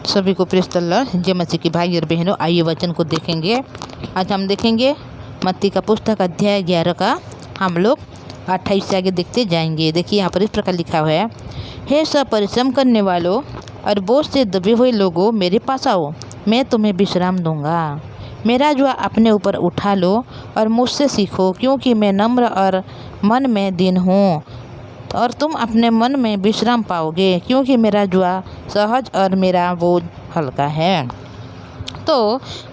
सभी को press the Lord जय मसीह की। भाई और बहनों, आइए वचन को देखेंगे। आज हम देखेंगे मत्ती का पुस्तक अध्याय 11 का हम लोग 28 से आगे देखते जाएंगे। देखिए यहाँ पर इस प्रकार लिखा हुआ है, हे सब परिश्रम करने वालों और बोझ से दबे हुए लोगों, मेरे पास आओ, मैं तुम्हें विश्राम दूंगा। मेरा जुआ अपने ऊपर उठा लो और मुझसे सीखो, क्योंकि मैं नम्र और मन में दीन हूँ, और तुम अपने मन में विश्राम पाओगे, क्योंकि मेरा जुआ सहज और मेरा बोझ हल्का है। तो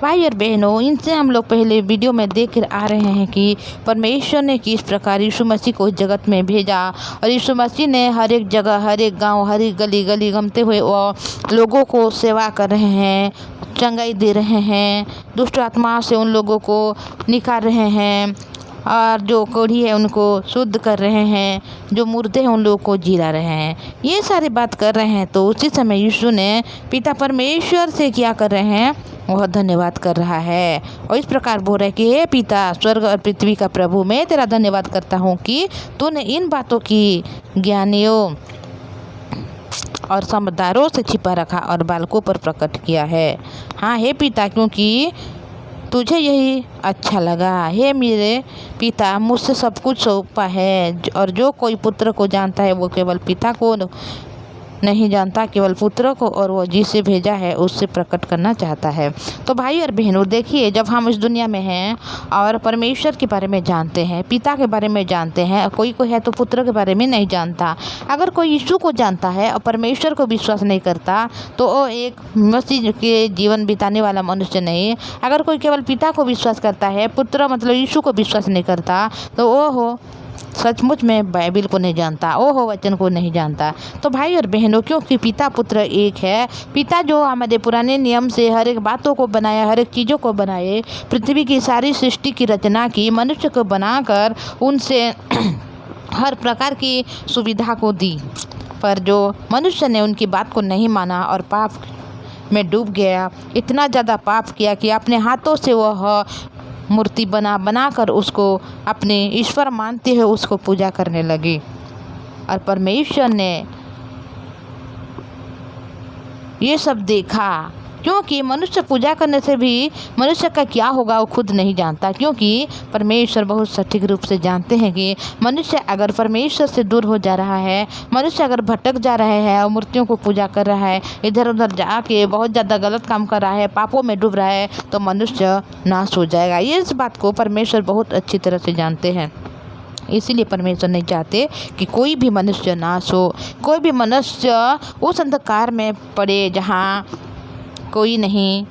भाई और बहनों, इनसे हम लोग पहले वीडियो में देख कर आ रहे हैं कि परमेश्वर ने किस प्रकार यीशु मसीह को इस जगत में भेजा, और यीशु मसीह ने हर एक जगह, हर एक गांव, हर एक गली गली घूमते हुए वो लोगों को सेवा कर रहे हैं, चंगाई दे रहे हैं, दुष्ट आत्मा से उन लोगों को निकाल रहे हैं, और जो कोढ़ी है उनको शुद्ध कर रहे हैं, जो मुर्दे हैं उन लोगों को जिला रहे हैं। ये सारी बात कर रहे हैं। तो उसी समय यीशु ने पिता परमेश्वर से क्या कर रहे हैं, वह धन्यवाद कर रहा है, और इस प्रकार बोल रहे हैं कि हे पिता, स्वर्ग और पृथ्वी का प्रभु, मैं तेरा धन्यवाद करता हूँ कि तूने इन बातों की ज्ञानियों और समझदारों से छिपा रखा और बालकों पर प्रकट किया है। हाँ हे पिता, क्योंकि तुझे यही अच्छा लगा। हे मेरे पिता, मुझसे सब कुछ सौंपा है, और जो कोई पुत्र को जानता है वो केवल पिता को नहीं जानता, केवल पुत्र को, और वो जिसे भेजा है उससे प्रकट करना चाहता है। तो भाई और बहनों, देखिए, जब हम इस दुनिया में हैं और परमेश्वर के बारे में जानते हैं, पिता के बारे में जानते हैं, कोई है तो पुत्र के बारे में नहीं जानता। अगर कोई यीशु को जानता है और परमेश्वर को विश्वास नहीं करता, तो वो एक मसीह के जीवन बिताने वाला मनुष्य नहीं। अगर कोई केवल पिता को विश्वास करता है, पुत्र मतलब यीशु को विश्वास नहीं करता, तो वो हो सचमुच में बाइबिल को नहीं जानता, ओ हो वचन को नहीं जानता। तो भाई और बहनों, क्योंकि पिता पुत्र एक है, पिता जो हमारे पुराने नियम से हर एक बातों को बनाया, हर एक चीज़ों को बनाए, पृथ्वी की सारी सृष्टि की रचना की, मनुष्य को बनाकर उनसे हर प्रकार की सुविधा को दी, पर जो मनुष्य ने उनकी बात को नहीं माना और पाप में डूब गया, इतना ज़्यादा पाप किया कि अपने हाथों से वह मूर्ति बनाकर उसको अपने ईश्वर मानते हुए उसको पूजा करने लगी। और परमेश्वर ने ये सब देखा, क्योंकि मनुष्य पूजा करने से भी मनुष्य का क्या होगा वो खुद नहीं जानता, क्योंकि परमेश्वर बहुत सटीक रूप से जानते हैं कि मनुष्य अगर परमेश्वर से दूर हो जा रहा है, मनुष्य अगर भटक जा रहा है और मूर्तियों को पूजा कर रहा है, इधर उधर जाके बहुत ज़्यादा गलत काम कर रहा है, पापों में डूब रहा है, तो मनुष्य नाश हो जाएगा। ये इस बात को परमेश्वर बहुत अच्छी तरह से जानते हैं। इसीलिए परमेश्वर नहीं चाहते कि कोई भी मनुष्य नाश हो, कोई भी मनुष्य उस अंधकार में पड़े जहाँ कोई नहीं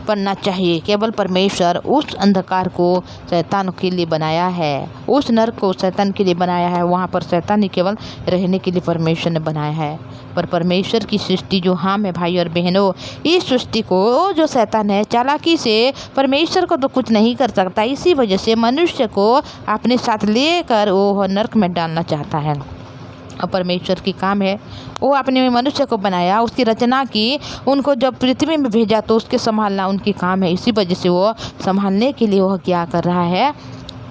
पढ़ना चाहिए। केवल परमेश्वर उस अंधकार को शैतान के लिए बनाया है, उस नरक को शैतान के लिए बनाया है, वहाँ पर शैतान ही केवल रहने के लिए परमेश्वर ने बनाया है। पर परमेश्वर की सृष्टि जो हम है भाई और बहनों, इस सृष्टि को जो शैतान है चालाकी से परमेश्वर को तो कुछ नहीं कर सकता, इसी वजह से मनुष्य को अपने साथ लेकर वो नरक में डालना चाहता है। और परमेश्वर की काम है, वो अपने मनुष्य को बनाया, उसकी रचना की, उनको जब पृथ्वी में भेजा तो उसके संभालना उनकी काम है। इसी वजह से वो संभालने के लिए वह क्या कर रहा है,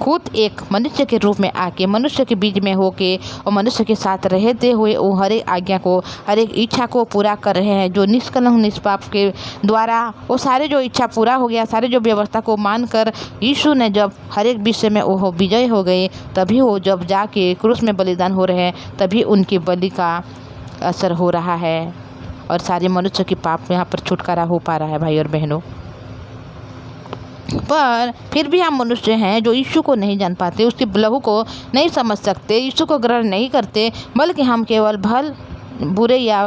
खुद एक मनुष्य के रूप में आके, मनुष्य के बीच में होके और मनुष्य के साथ रहते हुए वो हर एक आज्ञा को, हर एक इच्छा को पूरा कर रहे हैं। जो निष्कलंक निष्पाप के द्वारा वो सारे जो इच्छा पूरा हो गया, सारे जो व्यवस्था को मानकर यीशु ने जब हर एक विषय में वो विजय हो गए, तभी वो जब जाके क्रूस में बलिदान हो रहे हैं, तभी उनकी बलि का असर हो रहा है, और सारे मनुष्य के पाप में यहाँ पर छुटकारा हो पा रहा है भाई और बहनों। पर फिर भी हम मनुष्य हैं जो यीशु को नहीं जान पाते, उसके लहू को नहीं समझ सकते, यीशु को ग्रहण नहीं करते, बल्कि हम केवल बुरे या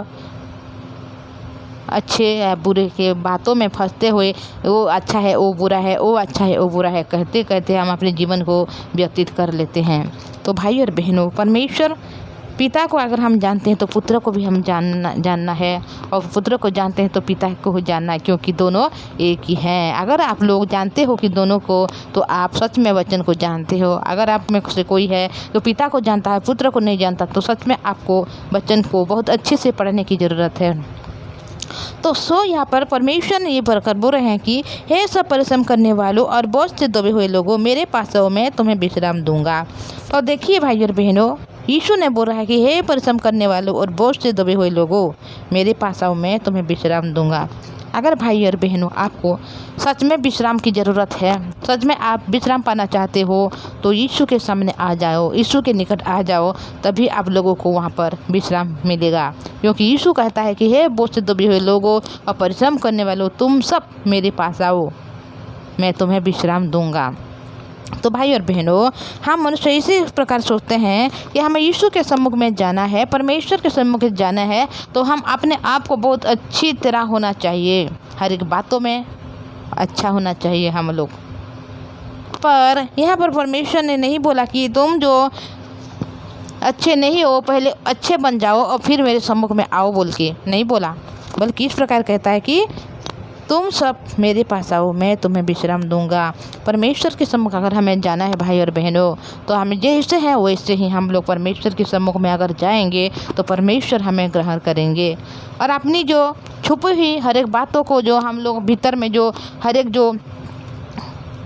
अच्छे या बुरे के बातों में फंसते हुए, वो अच्छा है वो बुरा है, वो अच्छा है वो बुरा है, कहते कहते हम अपने जीवन को व्यतीत कर लेते हैं। तो भाई और बहनों, परमेश्वर पिता को अगर हम जानते हैं तो पुत्र को भी हम जानना है, और पुत्र को जानते हैं तो पिता को जानना है, क्योंकि दोनों एक ही हैं। अगर आप लोग जानते हो कि दोनों को, तो आप सच में वचन को जानते हो। अगर आप में से कोई है जो पिता को जानता है, पुत्र को नहीं जानता, तो सच में आपको वचन को बहुत अच्छे से पढ़ने की ज़रूरत है। तो यहाँ पर परमेश्वर ने ये बरकर बोल रहे हैं कि हे सब परिश्रम करने वालों और बोझ से दबे हुए लोगों, मेरे पास आओ, मैं तुम्हें विश्राम दूंगा। तो देखिए भाई और बहनों, यीशु ने बोल रहा है कि हे परिश्रम करने वालों और बोझ से दबे हुए लोगों, मेरे पास आओ, मैं तुम्हें विश्राम दूंगा। अगर भाई और बहनों आपको सच में विश्राम की ज़रूरत है, सच में आप विश्राम पाना चाहते हो, तो यीशु के सामने आ जाओ, यीशु के निकट आ जाओ, तभी आप लोगों को वहाँ पर विश्राम मिलेगा। क्योंकि यीशु कहता है कि हे बोझ से दबे हुए लोगों और परिश्रम करने वालों, तुम सब मेरे पास आओ, मैं तुम्हें विश्राम दूंगा। तो भाई और बहनों, हम मनुष्य इसी प्रकार सोचते हैं कि हमें यीशु के सम्मुख में जाना है, परमेश्वर के सम्मुख में जाना है, तो हम अपने आप को बहुत अच्छी तरह होना चाहिए, हर एक बातों में अच्छा होना चाहिए हम लोग। पर यहाँ पर परमेश्वर ने नहीं बोला कि तुम जो अच्छे नहीं हो पहले अच्छे बन जाओ और फिर मेरे सम्मुख में आओ बोल के नहीं बोला, बल्कि इस प्रकार कहता है कि तुम सब मेरे पास आओ, मैं तुम्हें विश्राम दूंगा। परमेश्वर के सम्मुख अगर हमें जाना है भाई और बहनों, तो हमें जैसे हैं वैसे ही हम लोग परमेश्वर के सम्मुख में अगर जाएंगे तो परमेश्वर हमें ग्रहण करेंगे। और अपनी जो छुपी हुई हर एक बातों को, जो हम लोग भीतर में जो हर एक जो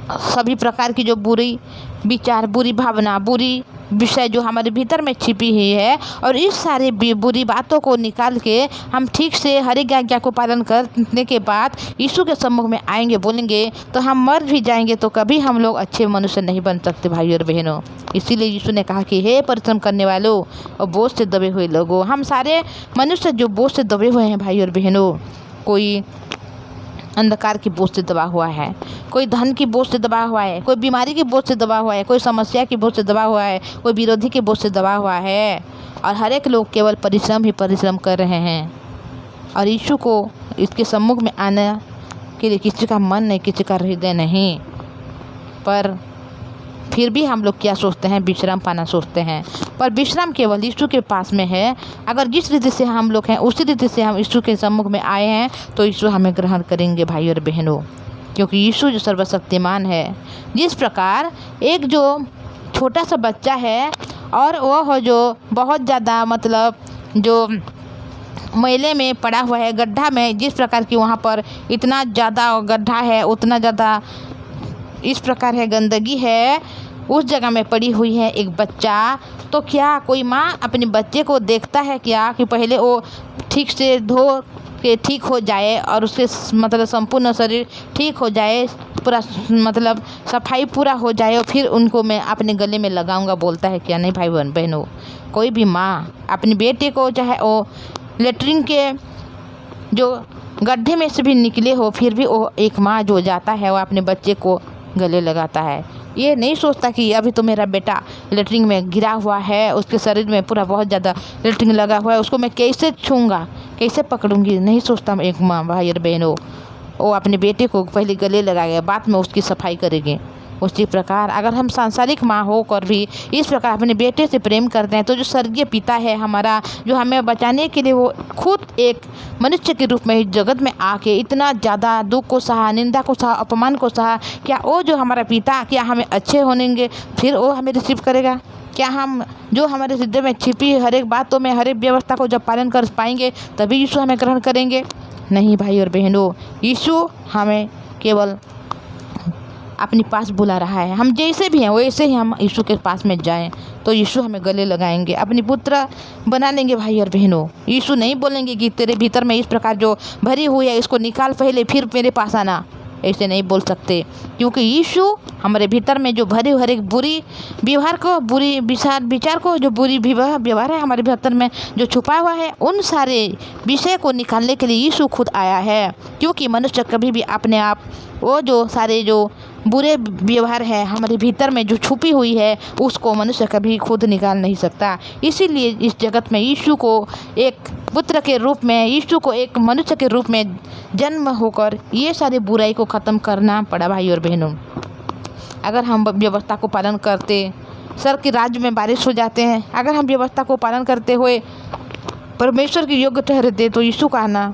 सभी प्रकार की जो बुरी विचार, बुरी भावना, बुरी विषय जो हमारे भीतर में छिपी हुई है, और इस सारी बुरी बातों को निकाल के हम ठीक से हर एक आज्ञा को पालन करने के बाद यीशु के सम्मुख में आएंगे, बोलेंगे, तो हम मर भी जाएंगे तो कभी हम लोग अच्छे मनुष्य नहीं बन सकते भाई और बहनों। इसीलिए यीशु ने कहा कि हे परिश्रम करने वालों और बोझ से दबे हुए लोगों। हम सारे मनुष्य जो बोझ से दबे हुए हैं भाई और बहनों, कोई अंधकार की बोझ से दबा हुआ है, कोई धन की बोझ से दबा हुआ है, कोई बीमारी की बोझ से दबा हुआ है, कोई समस्या की बोझ से दबा हुआ है, कोई विरोधी के बोझ से दबा हुआ है, और हर एक लोग केवल परिश्रम ही परिश्रम कर रहे हैं। और यीशु को इसके सम्मुख में आने के लिए किसी का मन नहीं, किसी का हृदय नहीं, पर फिर भी हम लोग क्या सोचते हैं, विश्राम पाना सोचते हैं। पर विश्राम केवल यीशु के पास में है। अगर जिस रीति से हम लोग हैं उसी रीति से हम यीशु के सम्मुख में आए हैं, तो यीशु हमें ग्रहण करेंगे भाई और बहनों, क्योंकि यीशु जो सर्वशक्तिमान है। जिस प्रकार एक जो छोटा सा बच्चा है और वह जो बहुत ज़्यादा मतलब जो मैले में पड़ा हुआ है, गड्ढा में, जिस प्रकार की वहाँ पर इतना ज़्यादा गड्ढा है, उतना ज़्यादा इस प्रकार है गंदगी है, उस जगह में पड़ी हुई है एक बच्चा, तो क्या कोई माँ अपने बच्चे को देखता है क्या कि पहले वो ठीक से धो के ठीक हो जाए और उसके मतलब संपूर्ण शरीर ठीक हो जाए, पूरा मतलब सफाई पूरा हो जाए, और फिर उनको मैं अपने गले में लगाऊंगा बोलता है क्या? नहीं भाई बहनों, कोई भी माँ अपने बेटे को चाहे वो लेटरिन के जो गड्ढे में से भी निकले हो, फिर भी वो एक माँ जो जाता है वो अपने बच्चे को गले लगाता है। ये नहीं सोचता कि अभी तो मेरा बेटा लेटरिन में गिरा हुआ है, उसके शरीर में पूरा बहुत ज़्यादा लेटरिन लगा हुआ है, उसको मैं कैसे छूँगा, कैसे पकड़ूंगी, नहीं सोचता एक माँ भाई और बहनों। वो अपने बेटे को पहले गले लगाएगा, बाद में उसकी सफाई करेंगे। उसी प्रकार अगर हम सांसारिक माँ होकर भी इस प्रकार अपने बेटे से प्रेम करते हैं, तो जो स्वर्गीय पिता है हमारा, जो हमें बचाने के लिए वो खुद एक मनुष्य के रूप में इस जगत में आके इतना ज़्यादा दुख को सहा, निंदा को सहा, अपमान को सहा, क्या वो जो हमारा पिता, क्या हमें अच्छे होनेंगे फिर वो हमें रिसीव करेगा? क्या हम जो हमारे हृदय में छिपी हर एक बातों में, हर एक व्यवस्था को जब पालन कर पाएंगे तभी यीशु हमें ग्रहण करेंगे? नहीं भाई और बहनों, यीशु हमें केवल अपने पास बुला रहा है। हम जैसे भी हैं वैसे ही हम यीशु के पास में जाएं तो यीशु हमें गले लगाएंगे, अपनी पुत्र बना लेंगे भाई और बहनों। यीशु नहीं बोलेंगे कि तेरे भीतर में इस प्रकार जो भरी हुई है इसको निकाल पहले फिर मेरे पास आना, ऐसे नहीं बोल सकते, क्योंकि यीशु हमारे भीतर में जो भरे हर एक बुरी व्यवहार को, बुरी विचार को, जो बुरी व्यवहार है हमारे भीतर में जो छुपा हुआ है, उन सारे विषय को निकालने के लिए यीशु खुद आया है। क्योंकि मनुष्य कभी भी अपने आप वो जो सारे जो बुरे व्यवहार है हमारे भीतर में जो छुपी हुई है उसको मनुष्य कभी खुद निकाल नहीं सकता। इसीलिए इस जगत में यीशु को एक पुत्र के रूप में, यीशु को एक मनुष्य के रूप में जन्म होकर ये सारी बुराई को ख़त्म करना पड़ा भाई और बहनों। अगर हम व्यवस्था को पालन करते, स्वर्ग के राज्य में बारिश हो जाते हैं। अगर हम व्यवस्था को पालन करते हुए परमेश्वर के योग्य ठहरते तो यीशु का आना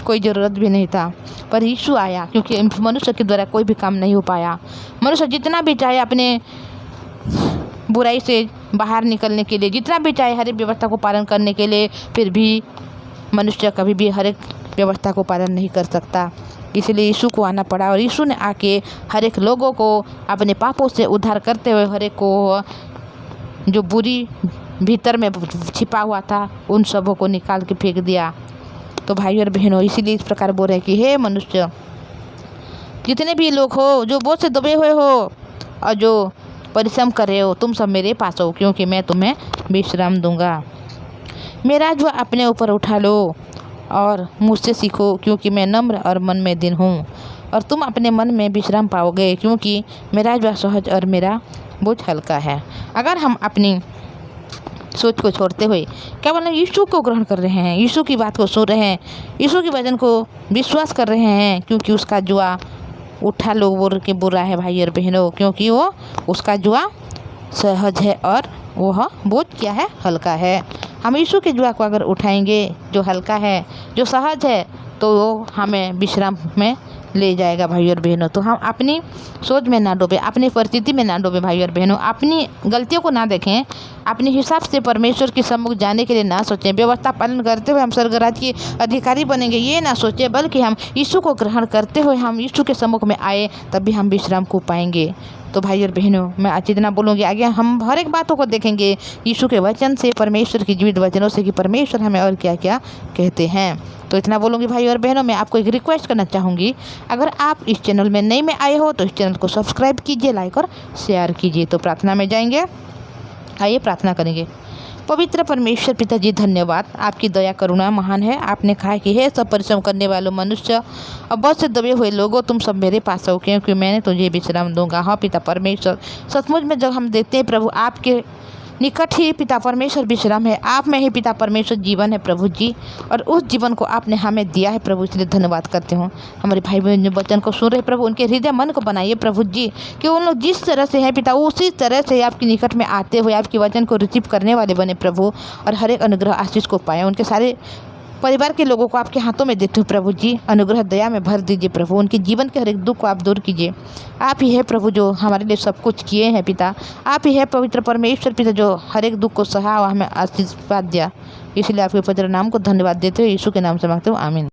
कोई ज़रूरत भी नहीं था। पर यीशु आया क्योंकि मनुष्य के द्वारा कोई भी काम नहीं हो पाया। मनुष्य जितना भी चाहे अपने बुराई से बाहर निकलने के लिए, जितना भी चाहे हर एक व्यवस्था को पालन करने के लिए, फिर भी मनुष्य कभी भी हर एक व्यवस्था को पालन नहीं कर सकता। इसलिए यीशु को आना पड़ा और यीशु ने आके हर एक लोगों को अपने पापों से उद्धार करते हुए हर एक को जो बुरी भीतर में छिपा हुआ था उन सबों को निकाल के फेंक दिया। तो भाइयों और बहनों, इसीलिए इस प्रकार बोल रहे हैं कि हे मनुष्य, जितने भी लोग हो जो बोझ से दबे हुए हो और जो परिश्रम कर रहे हो, तुम सब मेरे पास हो, क्योंकि मैं तुम्हें विश्राम दूंगा। मेरा जो अपने ऊपर उठा लो और मुझसे सीखो, क्योंकि मैं नम्र और मन में दीन हूँ, और तुम अपने मन में विश्राम पाओगे, क्योंकि मेरा जो सहज और मेरा बोझ हल्का है। अगर हम अपनी सोच को छोड़ते हुए केवल यीशु को ग्रहण कर रहे हैं, यीशु की बात को सुन रहे हैं, यीशु के वचन को विश्वास कर रहे हैं, क्योंकि उसका जुआ उठा लो बोल के बुरा है भाई और बहनों, क्योंकि वो उसका जुआ सहज है और वह बोझ क्या है, हल्का है। हम यीशु के जुआ को अगर उठाएंगे जो हल्का है, जो सहज है, तो वो हमें विश्राम में ले जाएगा भाई और बहनों। तो हम अपनी सोच में ना डूबे, अपनी परिस्थिति में ना डूबे भाई और बहनों, अपनी गलतियों को ना देखें, अपने हिसाब से परमेश्वर के सम्मुख जाने के लिए ना सोचें, व्यवस्था पालन करते हुए हम स्वर्गराज के अधिकारी बनेंगे ये ना सोचें, बल्कि हम यीशु को ग्रहण करते हुए हम यीशु के सम्मुख में आए, तभी हम विश्राम को पाएंगे। तो भाई और बहनों, मैं आज इतना बोलूँगी, आगे हम हर एक बातों को देखेंगे यीशु के वचन से, परमेश्वर की जीवित वचनों से, कि परमेश्वर हमें और क्या क्या कहते हैं। तो इतना बोलूँगी भाई और बहनों। मैं आपको एक रिक्वेस्ट करना चाहूँगी, अगर आप इस चैनल में नए में आए हो तो इस चैनल को सब्सक्राइब कीजिए, लाइक और शेयर कीजिए। तो प्रार्थना में जाएंगे, आइए प्रार्थना करेंगे। पवित्र परमेश्वर पिताजी, धन्यवाद, आपकी दया करुणा महान है। आपने कहा कि हे सब परिश्रम करने वालों मनुष्य और बहुत से दबे हुए लोगों, तुम सब मेरे पास आओ, क्योंकि मैंने तुझे विश्राम दूंगा। हाँ पिता परमेश्वर, सचमुच में जब हम देखते हैं प्रभु, आपके निकट ही पिता परमेश्वर विश्राम है, आप में ही पिता परमेश्वर जीवन है प्रभु जी, और उस जीवन को आपने हमें दिया है प्रभु, इसलिए धन्यवाद करते हो। हमारे भाई बहन जो वचन को सुन रहे प्रभु, उनके हृदय मन को बनाइए प्रभु जी, कि उन लोग जिस तरह से हैं पिता, उसी तरह से आपके निकट में आते हुए आपके वचन को रिसीव करने वाले बने प्रभु, और हर एक अनुग्रह आशीष को पाए। उनके सारे परिवार के लोगों को आपके हाथों में देते हो प्रभु जी, अनुग्रह दया में भर दीजिए प्रभु, उनके जीवन के हर एक दुख को आप दूर कीजिए। आप ही है प्रभु जो हमारे लिए सब कुछ किए हैं पिता, आप ही है पवित्र परमेश्वर पिता जो हर एक दुख को सहा और हमें आशीर्वाद दिया। इसलिए आपके पवित्र नाम को धन्यवाद देते हुए यीशु के नाम से मांगते हो, आमीन।